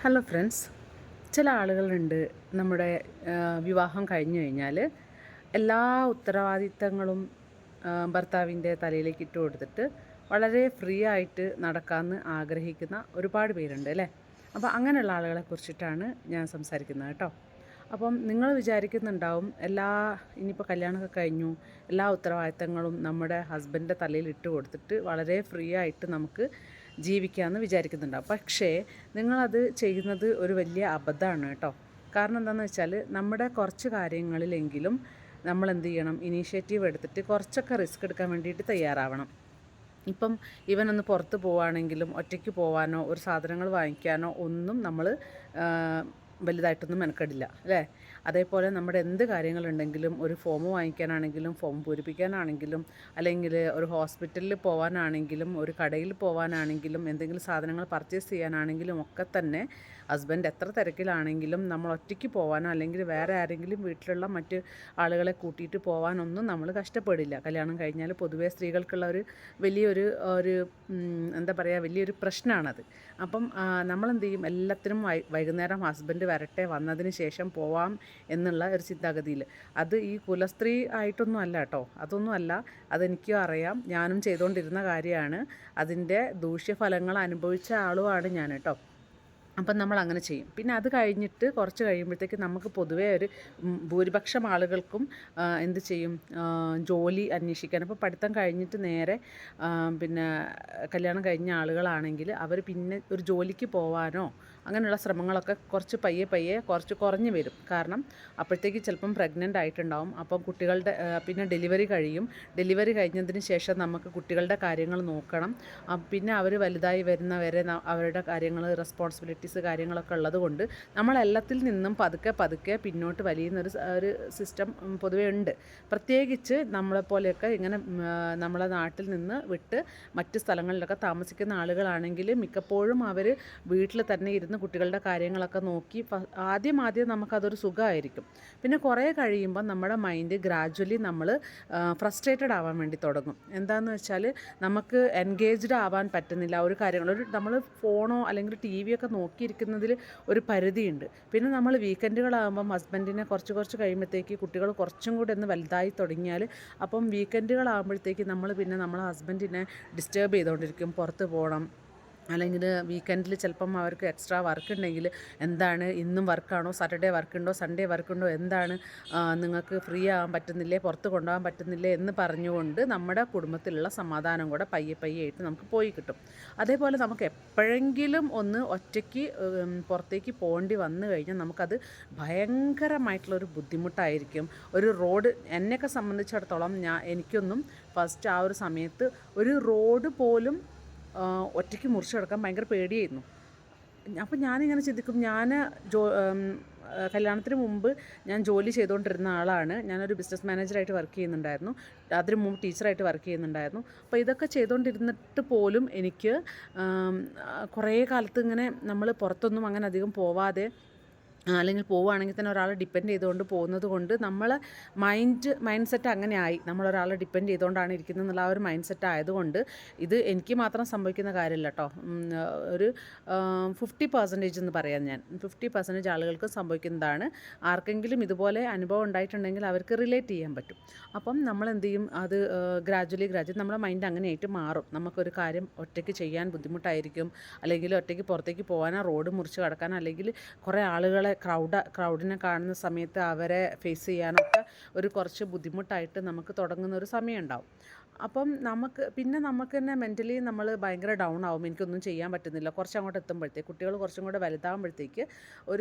Hello friends, ചില ആളുകളുണ്ട് നമ്മുടെ വിവാഹം കഴിഞ്ഞു കഴിഞ്ഞാൽ എല്ലാ ഉത്തരവാദിത്തങ്ങളും ഭർത്താവിൻ്റെ തലയിലേക്ക് ഇട്ട് കൊടുത്തിട്ട് വളരെ ഫ്രീ ആയിട്ട് നടക്കാമെന്ന് ആഗ്രഹിക്കുന്ന ഒരുപാട് പേരുണ്ട് അല്ലേ. അപ്പോൾ അങ്ങനെയുള്ള ആളുകളെ കുറിച്ചിട്ടാണ് ഞാൻ സംസാരിക്കുന്നത് കേട്ടോ. അപ്പം നിങ്ങൾ വിചാരിക്കുന്നുണ്ടാവും ഇനിയിപ്പോൾ കല്യാണമൊക്കെ കഴിഞ്ഞു, എല്ലാ ഉത്തരവാദിത്തങ്ങളും നമ്മുടെ ഹസ്ബൻഡിൻ്റെ തലയിൽ ഇട്ട് കൊടുത്തിട്ട് വളരെ ഫ്രീ ആയിട്ട് നമുക്ക് ജീവിക്കാമെന്ന് വിചാരിക്കുന്നുണ്ടാവും. പക്ഷേ നിങ്ങളത് ചെയ്യുന്നത് ഒരു വലിയ അബദ്ധമാണ് കേട്ടോ. കാരണം എന്താണെന്ന് വെച്ചാൽ നമ്മുടെ കുറച്ച് കാര്യങ്ങളിലെങ്കിലും നമ്മൾ എന്ത് ചെയ്യണം, ഇനീഷ്യേറ്റീവ് എടുത്തിട്ട് കുറച്ചൊക്കെ റിസ്ക് എടുക്കാൻ വേണ്ടിയിട്ട് തയ്യാറാവണം. ഇപ്പം ഇവനൊന്ന് പുറത്ത് പോവുകയാണെങ്കിലും ഒറ്റയ്ക്ക് പോകാനോ ഒരു സാധനങ്ങൾ വാങ്ങിക്കാനോ ഒന്നും നമ്മൾ വലുതായിട്ടൊന്നും മെനക്കെടില്ല അല്ലേ. അതേപോലെ നമ്മുടെ എന്ത് കാര്യങ്ങളുണ്ടെങ്കിലും ഒരു ഫോം വാങ്ങിക്കാനാണെങ്കിലും ഫോം പൂരിപ്പിക്കാനാണെങ്കിലും അല്ലെങ്കിൽ ഒരു ഹോസ്പിറ്റലിൽ പോകാനാണെങ്കിലും ഒരു കടയിൽ പോകാനാണെങ്കിലും എന്തെങ്കിലും സാധനങ്ങൾ പർച്ചേസ് ചെയ്യാനാണെങ്കിലും ഒക്കെ തന്നെ ഹസ്ബൻഡ് എത്ര തിരക്കിലാണെങ്കിലും നമ്മൾ ഒറ്റയ്ക്ക് പോകാനോ അല്ലെങ്കിൽ വേറെ ആരെങ്കിലും വീട്ടിലുള്ള മറ്റ് ആളുകളെ കൂട്ടിയിട്ട് പോകാനൊന്നും നമ്മൾ കഷ്ടപ്പെടില്ല. കല്യാണം കഴിഞ്ഞാൽ പൊതുവേ സ്ത്രീകൾക്കുള്ള വലിയൊരു എന്താ പറയുക, വലിയൊരു പ്രശ്നമാണത്. അപ്പം നമ്മളെന്ത് ചെയ്യും, എല്ലാത്തിനും വൈകുന്നേരം ഹസ്ബൻഡ് വരട്ടെ, വന്നതിന് ശേഷം പോവാം എന്നുള്ള ഒരു ചിന്താഗതിയിൽ. അത് ഈ കുലസ്ത്രീ ആയിട്ടൊന്നും അല്ല കേട്ടോ, അതൊന്നും അല്ല. അതെനിക്കും അറിയാം, ഞാനും ചെയ്തുകൊണ്ടിരുന്ന കാര്യമാണ്. അതിൻ്റെ ദൂഷ്യഫലങ്ങൾ അനുഭവിച്ച ആളുമാണ് ഞാൻ കേട്ടോ. അപ്പം നമ്മൾ അങ്ങനെ ചെയ്യും. പിന്നെ അത് കഴിഞ്ഞിട്ട് കുറച്ച് കഴിയുമ്പോഴത്തേക്ക് നമുക്ക് പൊതുവേ ഭൂരിപക്ഷം ആളുകൾക്കും എന്ത് ചെയ്യും, ജോലി അന്വേഷിക്കാൻ. അപ്പോൾ പഠിത്തം കഴിഞ്ഞിട്ട് നേരെ പിന്നെ കല്യാണം കഴിഞ്ഞ ആളുകളാണെങ്കിൽ അവർ പിന്നെ ഒരു ജോലിക്ക് പോവാനോ അങ്ങനെയുള്ള ശ്രമങ്ങളൊക്കെ കുറച്ച് പയ്യെ കുറച്ച് കുറഞ്ഞു വരും. കാരണം അപ്പോഴത്തേക്ക് ചിലപ്പം പ്രഗ്നൻ്റ് ആയിട്ടുണ്ടാവും. അപ്പം കുട്ടികളുടെ പിന്നെ ഡെലിവറി കഴിയും. ഡെലിവറി കഴിഞ്ഞതിന് ശേഷം നമുക്ക് കുട്ടികളുടെ കാര്യങ്ങൾ നോക്കണം. പിന്നെ അവർ വലുതായി വരുന്നവരെ അവരുടെ കാര്യങ്ങൾ, റെസ്പോൺസിബിലിറ്റീസ് കാര്യങ്ങളൊക്കെ ഉള്ളത് കൊണ്ട് നമ്മളെല്ലാത്തിൽ നിന്നും പതുക്കെ പിന്നോട്ട് വലിയുന്നൊരു സിസ്റ്റം പൊതുവേ ഉണ്ട്. പ്രത്യേകിച്ച് നമ്മളെപ്പോലെയൊക്കെ ഇങ്ങനെ നമ്മളെ നാട്ടിൽ നിന്ന് വിട്ട് മറ്റ് സ്ഥലങ്ങളിലൊക്കെ താമസിക്കുന്ന ആളുകളാണെങ്കിൽ മിക്കപ്പോഴും അവർ വീട്ടിൽ തന്നെ ഇരുന്ന് കുട്ടികളുടെ കാര്യങ്ങളൊക്കെ നോക്കി ആദ്യം നമുക്കതൊരു സുഖമായിരിക്കും. പിന്നെ കുറേ കഴിയുമ്പോൾ നമ്മുടെ മൈൻഡ് ഗ്രാജ്വലി നമ്മൾ ഫ്രസ്ട്രേറ്റഡ് ആവാൻ വേണ്ടി തുടങ്ങും. എന്താണെന്ന് വെച്ചാൽ നമുക്ക് എൻഗേജ്ഡ് ആവാൻ പറ്റുന്നില്ല. ഒരു കാര്യങ്ങൾ നമ്മൾ ഫോണോ അല്ലെങ്കിൽ ടി വിയൊക്കെ നോക്കിയിരിക്കുന്നതിൽ ഒരു പരിധിയുണ്ട്. പിന്നെ നമ്മൾ വീക്കെൻഡുകളാകുമ്പം ഹസ്ബൻഡിനെ കുറച്ച് കഴിയുമ്പോഴത്തേക്ക് കുട്ടികൾ കുറച്ചും കൂടെ ഒന്ന് വലുതായി തുടങ്ങിയാൽ അപ്പം വീക്കെൻഡുകളാകുമ്പോഴത്തേക്ക് നമ്മൾ പിന്നെ നമ്മളെ ഹസ്ബൻഡിനെ ഡിസ്റ്റർബ് ചെയ്തുകൊണ്ടിരിക്കും. പുറത്ത് പോകണം, അല്ലെങ്കിൽ വീക്കെൻഡിൽ ചിലപ്പം അവർക്ക് എക്സ്ട്രാ വർക്ക് ഉണ്ടെങ്കിൽ എന്താണ് ഇന്നും വർക്കാണോ, സാറ്റർഡേ വർക്കുണ്ടോ, സൺഡേ വർക്കുണ്ടോ, എന്താണ് നിങ്ങൾക്ക് ഫ്രീ ആകാൻ പറ്റുന്നില്ലേ, പുറത്ത് കൊണ്ടുപോകാൻ പറ്റുന്നില്ലേ എന്ന് പറഞ്ഞുകൊണ്ട് നമ്മുടെ കുടുംബത്തിലുള്ള സമാധാനം കൂടെ പയ്യെ ആയിട്ട് നമുക്ക് പോയി കിട്ടും. അതേപോലെ നമുക്ക് എപ്പോഴെങ്കിലും ഒന്ന് ഒറ്റയ്ക്ക് പുറത്തേക്ക് പോകേണ്ടി വന്നു കഴിഞ്ഞാൽ നമുക്കത് ഭയങ്കരമായിട്ടുള്ളൊരു ബുദ്ധിമുട്ടായിരിക്കും. ഒരു റോഡ്, എന്നെയൊക്കെ സംബന്ധിച്ചിടത്തോളം എനിക്കൊന്നും ഫസ്റ്റ് ആ ഒരു സമയത്ത് ഒരു റോഡ് പോലും ഒറ്റയ്ക്ക് മുറിച്ച് കിടക്കാൻ ഭയങ്കര പേടിയായിരുന്നു. അപ്പോൾ ഞാനിങ്ങനെ ചിന്തിക്കും, കല്യാണത്തിന് മുമ്പ് ഞാൻ ജോലി ചെയ്തുകൊണ്ടിരുന്ന ആളാണ്. ഞാനൊരു ബിസിനസ് മാനേജറായിട്ട് വർക്ക് ചെയ്യുന്നുണ്ടായിരുന്നു. അതിന് മുമ്പ് ടീച്ചറായിട്ട് വർക്ക് ചെയ്യുന്നുണ്ടായിരുന്നു. അപ്പോൾ ഇതൊക്കെ ചെയ്തുകൊണ്ടിരുന്നിട്ട് പോലും എനിക്ക് കുറേ കാലത്ത് ഇങ്ങനെ നമ്മൾ പുറത്തൊന്നും അങ്ങനെ അധികം പോവാതെ അല്ലെങ്കിൽ പോവുകയാണെങ്കിൽ തന്നെ ഒരാളെ ഡിപ്പെൻഡ് ചെയ്തുകൊണ്ട് പോകുന്നത് കൊണ്ട് നമ്മളെ മൈൻഡ് സെറ്റ് അങ്ങനെ ആയി. നമ്മളൊരാളെ ഡിപ്പെൻഡ് ചെയ്തുകൊണ്ടാണ് ഇരിക്കുന്നത് എന്നുള്ള ആ ഒരു മൈൻഡ് സെറ്റ് ആയതുകൊണ്ട് ഇത് എനിക്ക് മാത്രം സംഭവിക്കുന്ന കാര്യമില്ല കേട്ടോ. ഒരു 50% എന്ന് പറയാം ഞാൻ. 50% ആളുകൾക്ക് സംഭവിക്കുന്നതാണ്. ആർക്കെങ്കിലും ഇതുപോലെ അനുഭവം ഉണ്ടായിട്ടുണ്ടെങ്കിൽ അവർക്ക് റിലേറ്റ് ചെയ്യാൻ പറ്റും. അപ്പം നമ്മൾ എന്ത് ചെയ്യും, അത് ഗ്രാജ്വലി നമ്മുടെ മൈൻഡ് അങ്ങനെയായിട്ട് മാറും. നമുക്കൊരു കാര്യം ഒറ്റയ്ക്ക് ചെയ്യാൻ ബുദ്ധിമുട്ടായിരിക്കും, അല്ലെങ്കിൽ ഒറ്റയ്ക്ക് പുറത്തേക്ക് പോകാനോ റോഡ് മുറിച്ച് കടക്കാനോ അല്ലെങ്കിൽ കുറേ ആളുകളെ ക്രൗഡിനെ കാണുന്ന സമയത്ത് അവരെ ഫേസ് ചെയ്യാനൊക്കെ ഒരു കുറച്ച് ബുദ്ധിമുട്ടായിട്ട് നമുക്ക് തുടങ്ങുന്ന ഒരു സമയം ഉണ്ടാവും. അപ്പം നമുക്ക് തന്നെ മെൻ്റലി നമ്മൾ ഭയങ്കര ഡൗൺ ആവും. എനിക്കൊന്നും ചെയ്യാൻ പറ്റുന്നില്ല. കുറച്ചങ്ങോട്ട് എത്തുമ്പോഴത്തേക്ക് കുട്ടികൾ കുറച്ചും കൂടെ വലുതാകുമ്പോഴത്തേക്ക്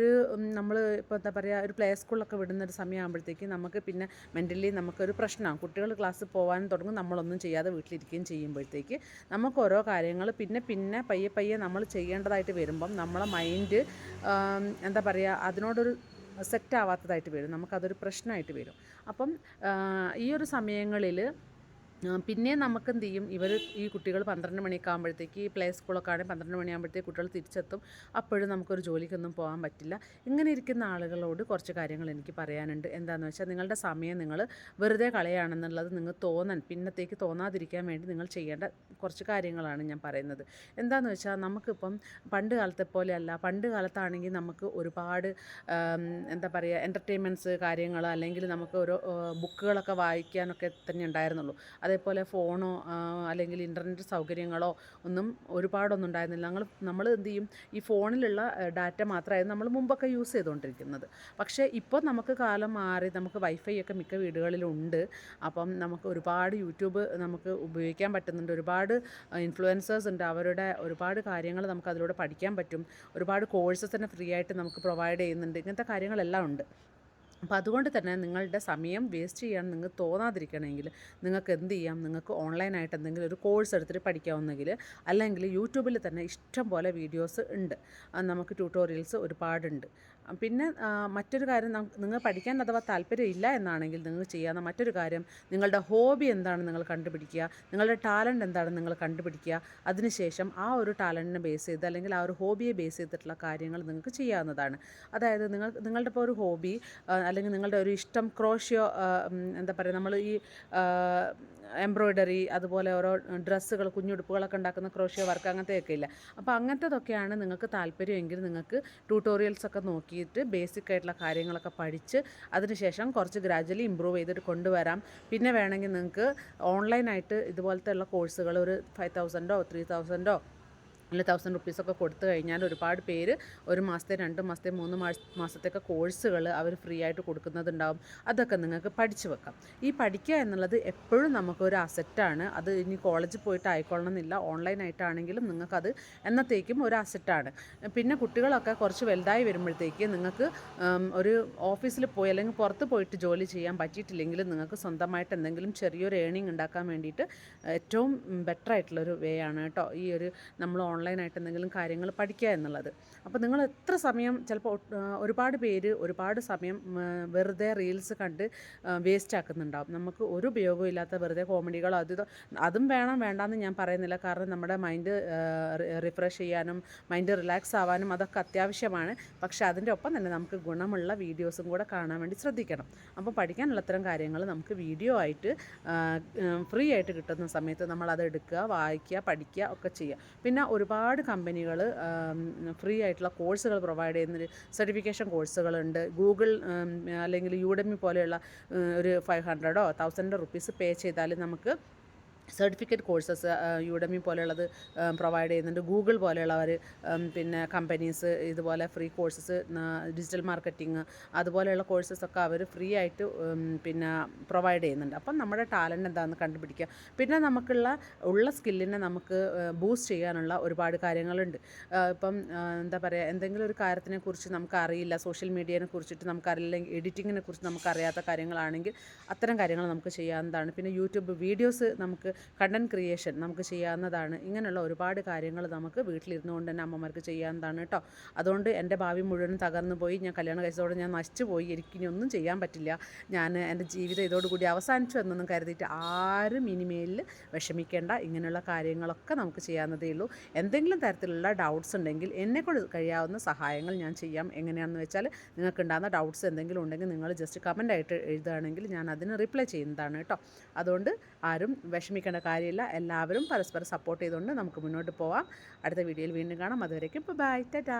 നമ്മൾ ഇപ്പോൾ എന്താ പറയുക, ഒരു പ്ലേ സ്കൂളിലൊക്കെ വിടുന്നൊരു സമയമാകുമ്പോഴത്തേക്ക് നമുക്ക് പിന്നെ മെൻ്റലി നമുക്കൊരു പ്രശ്നമാണ്. കുട്ടികൾ ക്ലാസ്സിൽ പോകാൻ തുടങ്ങും, നമ്മളൊന്നും ചെയ്യാതെ വീട്ടിലിരിക്കുകയും ചെയ്യുമ്പോഴത്തേക്ക് നമുക്ക് ഓരോ കാര്യങ്ങൾ പിന്നെ പയ്യെ നമ്മൾ ചെയ്യേണ്ടതായിട്ട് വരുമ്പം നമ്മളെ മൈൻഡ് എന്താ പറയുക, അതിനോടൊരു സെറ്റ് ആവാത്തതായിട്ട് വരും. നമുക്കതൊരു പ്രശ്നമായിട്ട് വരും. അപ്പം ഈ ഒരു സമയങ്ങളിൽ പിന്നെ നമുക്ക് എന്ത് ചെയ്യും, ഈ കുട്ടികൾ 12 മണിയൊക്കെ ആകുമ്പോഴത്തേക്ക് പ്ലേ സ്കൂളൊക്കെ ആണെങ്കിൽ 12 മണിയാകുമ്പോഴത്തേക്ക് കുട്ടികൾ തിരിച്ചെത്തും. അപ്പോഴും നമുക്കൊരു ജോലിക്കൊന്നും പോകാൻ പറ്റില്ല. ഇങ്ങനെ ഇരിക്കുന്ന ആളുകളോട് കുറച്ച് കാര്യങ്ങൾ എനിക്ക് പറയാനുണ്ട്. എന്താണെന്ന് വെച്ചാൽ, നിങ്ങളുടെ സമയം നിങ്ങൾ വെറുതെ കളയുകയാണെന്നുള്ളത് പിന്നത്തേക്ക് തോന്നാതിരിക്കാൻ വേണ്ടി നിങ്ങൾ ചെയ്യേണ്ട കുറച്ച് കാര്യങ്ങളാണ് ഞാൻ പറയുന്നത്. എന്താണെന്ന് വെച്ചാൽ, നമുക്കിപ്പം പണ്ട് കാലത്തെ പോലെയല്ല. പണ്ട് കാലത്താണെങ്കിൽ നമുക്ക് ഒരുപാട് എന്താ പറയുക, എൻ്റർടൈൻമെൻറ്റ്സ് കാര്യങ്ങൾ, അല്ലെങ്കിൽ നമുക്ക് ഓരോ ബുക്കുകളൊക്കെ വായിക്കാനൊക്കെ തന്നെ ഉണ്ടായിരുന്നുള്ളൂ. അതേപോലെ ഫോണോ അല്ലെങ്കിൽ ഇൻ്റർനെറ്റ് സൗകര്യങ്ങളോ ഒന്നും ഒരുപാടൊന്നും ഉണ്ടായിരുന്നില്ല. നമ്മൾ എന്ത് ചെയ്യും, ഈ ഫോണിലുള്ള ഡാറ്റ മാത്രമായിരുന്നു നമ്മൾ മുമ്പൊക്കെ യൂസ് ചെയ്തുകൊണ്ടിരിക്കുന്നത്. പക്ഷേ ഇപ്പോൾ നമുക്ക് കാലം മാറി, നമുക്ക് വൈഫൈ ഒക്കെ മിക്ക വീടുകളിലുണ്ട്. അപ്പം നമുക്ക് ഒരുപാട് യൂട്യൂബ് നമുക്ക് ഉപയോഗിക്കാൻ പറ്റുന്നുണ്ട്. ഒരുപാട് ഇൻഫ്ലുവൻസേഴ്സ് ഉണ്ട്. അവരുടെ ഒരുപാട് കാര്യങ്ങൾ നമുക്ക് അതിലൂടെ പഠിക്കാൻ പറ്റും. ഒരുപാട് കോഴ്സസ് തന്നെ ഫ്രീ ആയിട്ട് നമുക്ക് പ്രൊവൈഡ് ചെയ്യുന്നുണ്ട്. ഇങ്ങനത്തെ കാര്യങ്ങളെല്ലാം ഉണ്ട്. അപ്പോൾ അതുകൊണ്ട് തന്നെ നിങ്ങളുടെ സമയം വേസ്റ്റ് ചെയ്യാൻ നിങ്ങൾക്ക് തോന്നാതിരിക്കണമെങ്കിൽ നിങ്ങൾക്ക് എന്ത് ചെയ്യാം, നിങ്ങൾക്ക് ഓൺലൈനായിട്ട് എന്തെങ്കിലും ഒരു കോഴ്സ് എടുത്തിട്ട് പഠിക്കാവുന്നെങ്കിൽ, അല്ലെങ്കിൽ യൂട്യൂബിൽ തന്നെ ഇഷ്ടം പോലെ വീഡിയോസ് ഉണ്ട്. നമുക്ക് ട്യൂട്ടോറിയൽസ് ഒരുപാടുണ്ട്. പിന്നെ മറ്റൊരു കാര്യം, നിങ്ങൾ പഠിക്കാൻ അഥവാ താല്പര്യമില്ല എന്നാണെങ്കിൽ നിങ്ങൾ ചെയ്യാവുന്ന മറ്റൊരു കാര്യം, നിങ്ങളുടെ ഹോബി എന്താണെന്ന് നിങ്ങൾ കണ്ടുപിടിക്കുക. നിങ്ങളുടെ ടാലൻറ്റ് എന്താണെന്ന് നിങ്ങൾ കണ്ടുപിടിക്കുക. അതിനുശേഷം ആ ഒരു ടാലൻറ്റിനെ ബേസ് ചെയ്ത്, അല്ലെങ്കിൽ ആ ഒരു ഹോബിയെ ബേസ് ചെയ്തിട്ടുള്ള കാര്യങ്ങൾ നിങ്ങൾക്ക് ചെയ്യാവുന്നതാണ്. അതായത് നിങ്ങളുടെ ഇപ്പോൾ ഒരു ഹോബി, അല്ലെങ്കിൽ നിങ്ങളുടെ ഒരു ഇഷ്ടം ക്രോഷ്യോ, എന്താ പറയുക, നമ്മൾ ഈ എംബ്രോയ്ഡറി, അതുപോലെ ഓരോ ഡ്രസ്സുകൾ, കുഞ്ഞുടുപ്പുകളൊക്കെ ഉണ്ടാക്കുന്ന ക്രോഷ്യോ വർക്ക്, അങ്ങനത്തെയൊക്കെ ഇല്ല. അപ്പോൾ അങ്ങനത്തതൊക്കെയാണ് നിങ്ങൾക്ക് താല്പര്യമെങ്കിൽ നിങ്ങൾക്ക് ട്യൂട്ടോറിയൽസൊക്കെ നോക്കിയിട്ട് ബേസിക് ആയിട്ടുള്ള കാര്യങ്ങളൊക്കെ പഠിച്ച് അതിനുശേഷം കുറച്ച് ഗ്രാജ്വലി ഇമ്പ്രൂവ് ചെയ്തിട്ട് കൊണ്ടുവരാം. പിന്നെ വേണമെങ്കിൽ നിങ്ങൾക്ക് ഓൺലൈനായിട്ട് ഇതുപോലത്തെ ഉള്ള കോഴ്സുകൾ ഒരു 5000 3000 അല്ലെങ്കിൽ 1000 റുപ്പീസൊക്കെ കൊടുത്തു കഴിഞ്ഞാൽ ഒരുപാട് പേര് ഒരു മാസത്തെ 2 മാസത്തെ 3 മാസത്തെയൊക്കെ കോഴ്സുകൾ അവർ ഫ്രീ ആയിട്ട് കൊടുക്കുന്നതുണ്ടാവും. അതൊക്കെ നിങ്ങൾക്ക് പഠിച്ചു വെക്കാം. ഈ പഠിക്കുക എന്നുള്ളത് എപ്പോഴും നമുക്കൊരു അസറ്റാണ്. അത് ഇനി കോളേജിൽ പോയിട്ട് ആയിക്കൊള്ളണം എന്നില്ല. ഓൺലൈനായിട്ടാണെങ്കിലും നിങ്ങൾക്കത് എന്നത്തേക്കും ഒരു അസറ്റാണ്. പിന്നെ കുട്ടികളൊക്കെ കുറച്ച് വലുതായി വരുമ്പോഴത്തേക്ക് നിങ്ങൾക്ക് ഒരു ഓഫീസിൽ പോയി അല്ലെങ്കിൽ പുറത്ത് പോയിട്ട് ജോലി ചെയ്യാൻ പറ്റിയിട്ടില്ലെങ്കിൽ നിങ്ങൾക്ക് സ്വന്തമായിട്ട് എന്തെങ്കിലും ചെറിയൊരു ഏണിംഗ് ഉണ്ടാക്കാൻ വേണ്ടിയിട്ട് ഏറ്റവും ബെറ്റർ ആയിട്ടുള്ളൊരു വേ ആണ് കേട്ടോ ഈ ഒരു നമ്മൾ ഓൺലൈനായിട്ട് എന്തെങ്കിലും കാര്യങ്ങൾ പഠിക്കുക എന്നുള്ളത്. അപ്പോൾ നിങ്ങൾ എത്ര സമയം, ചിലപ്പോൾ ഒരുപാട് പേര് ഒരുപാട് സമയം വെറുതെ റീൽസ് കണ്ട് വേസ്റ്റ് ആക്കുന്നുണ്ടാവും. നമുക്ക് ഒരു ഉപയോഗവും ഇല്ലാത്ത വെറുതെ കോമഡികളോ അതും വേണ്ടാന്ന് ഞാൻ പറയുന്നില്ല. കാരണം നമ്മുടെ മൈൻഡ് റിഫ്രഷ് ചെയ്യാനും മൈൻഡ് റിലാക്സ് ആവാനും അതൊക്കെ അത്യാവശ്യമാണ്. പക്ഷേ അതിൻ്റെ ഒപ്പം തന്നെ നമുക്ക് ഗുണമുള്ള വീഡിയോസും കൂടെ കാണാൻ വേണ്ടി ശ്രദ്ധിക്കണം. അപ്പോൾ പഠിക്കാനുള്ള അത്തരം കാര്യങ്ങൾ നമുക്ക് വീഡിയോ ആയിട്ട് ഫ്രീ ആയിട്ട് കിട്ടുന്ന സമയത്ത് നമ്മളത് എടുക്കുക, വായിക്കുക, പഠിക്കുക ഒക്കെ ചെയ്യുക. പിന്നെ ഒരുപാട് കമ്പനികൾ ഫ്രീ ആയിട്ടുള്ള കോഴ്സുകൾ പ്രൊവൈഡ് ചെയ്യുന്നൊരു സർട്ടിഫിക്കേഷൻ കോഴ്സുകളുണ്ട്. ഗൂഗിൾ അല്ലെങ്കിൽ യൂഡെമി പോലെയുള്ള ഒരു 500 1000 റുപ്പീസ് പേ ചെയ്താൽ നമുക്ക് സർട്ടിഫിക്കറ്റ് കോഴ്സസ് യൂഡെമി പോലെയുള്ളത് പ്രൊവൈഡ് ചെയ്യുന്നുണ്ട്. ഗൂഗിൾ പോലെയുള്ളവർ, പിന്നെ കമ്പനീസ് ഇതുപോലെ ഫ്രീ കോഴ്സസ്, ഡിജിറ്റൽ മാർക്കറ്റിംഗ് അതുപോലെയുള്ള കോഴ്സസൊക്കെ അവർ ഫ്രീ ആയിട്ട് പിന്നെ പ്രൊവൈഡ് ചെയ്യുന്നുണ്ട്. അപ്പം നമ്മുടെ ടാലൻറ്റ് എന്താണെന്ന് കണ്ടുപിടിക്കുക. പിന്നെ ഉള്ള സ്കില്ലിനെ നമുക്ക് ബൂസ്റ്റ് ചെയ്യാനുള്ള ഒരുപാട് കാര്യങ്ങളുണ്ട്. ഇപ്പം എന്താ പറയുക, എന്തെങ്കിലും ഒരു കാര്യത്തിനെ കുറിച്ച് നമുക്കറിയില്ല, സോഷ്യൽ മീഡിയനെ കുറിച്ചിട്ട് നമുക്കറിയില്ല, എഡിറ്റിങ്ങിനെ കുറിച്ച് നമുക്കറിയാത്ത കാര്യങ്ങളാണെങ്കിൽ അത്തരം കാര്യങ്ങൾ നമുക്ക് ചെയ്യാവുന്നതാണ്. പിന്നെ യൂട്യൂബ് വീഡിയോസ്, നമുക്ക് കണ്ടൻറ് ക്രിയേഷൻ നമുക്ക് ചെയ്യാവുന്നതാണ്. ഇങ്ങനെയുള്ള ഒരുപാട് കാര്യങ്ങൾ നമുക്ക് വീട്ടിലിരുന്നു കൊണ്ട് തന്നെ അമ്മമാർക്ക് ചെയ്യാവുന്നതാണ് കേട്ടോ. അതുകൊണ്ട് എൻ്റെ ഭാവി മുഴുവനും തകർന്നു പോയി, ഞാൻ കല്യാണം കഴിച്ചതോടെ ഞാൻ നശിച്ചു പോയി, എനിക്കിനി ഒന്നും ചെയ്യാൻ പറ്റില്ല, എൻ്റെ ജീവിതം ഇതോടുകൂടി അവസാനിച്ചു എന്നൊന്നും കരുതിയിട്ട് ആരും ഇനിമേലിൽ വിഷമിക്കേണ്ട. ഇങ്ങനെയുള്ള കാര്യങ്ങളൊക്കെ നമുക്ക് ചെയ്യാവുന്നതേ ഉള്ളൂ. എന്തെങ്കിലും തരത്തിലുള്ള ഡൗട്ട്സ് ഉണ്ടെങ്കിൽ എന്നെക്കൊണ്ട് കഴിയാവുന്ന സഹായങ്ങൾ ഞാൻ ചെയ്യാം. എങ്ങനെയാണെന്ന് വെച്ചാൽ, നിങ്ങൾക്കുണ്ടാകുന്ന ഡൗട്ട്സ് എന്തെങ്കിലും ഉണ്ടെങ്കിൽ നിങ്ങൾ ജസ്റ്റ് കമൻ്റായിട്ട് എഴുതുകയാണെങ്കിൽ ഞാൻ അതിന് റിപ്ലൈ ചെയ്യുന്നതാണ് കേട്ടോ. അതുകൊണ്ട് ആരും വിഷമിക്കേണ്ട കാര്യമില്ല. എല്ലാവരും പരസ്പരം സപ്പോർട്ട് ചെയ്തുകൊണ്ട് നമുക്ക് മുന്നോട്ട് പോവാം. അടുത്ത വീഡിയോയിൽ വീണ്ടും കാണാം. അതുവരേക്കും ബൈ, ടാറ്റാ.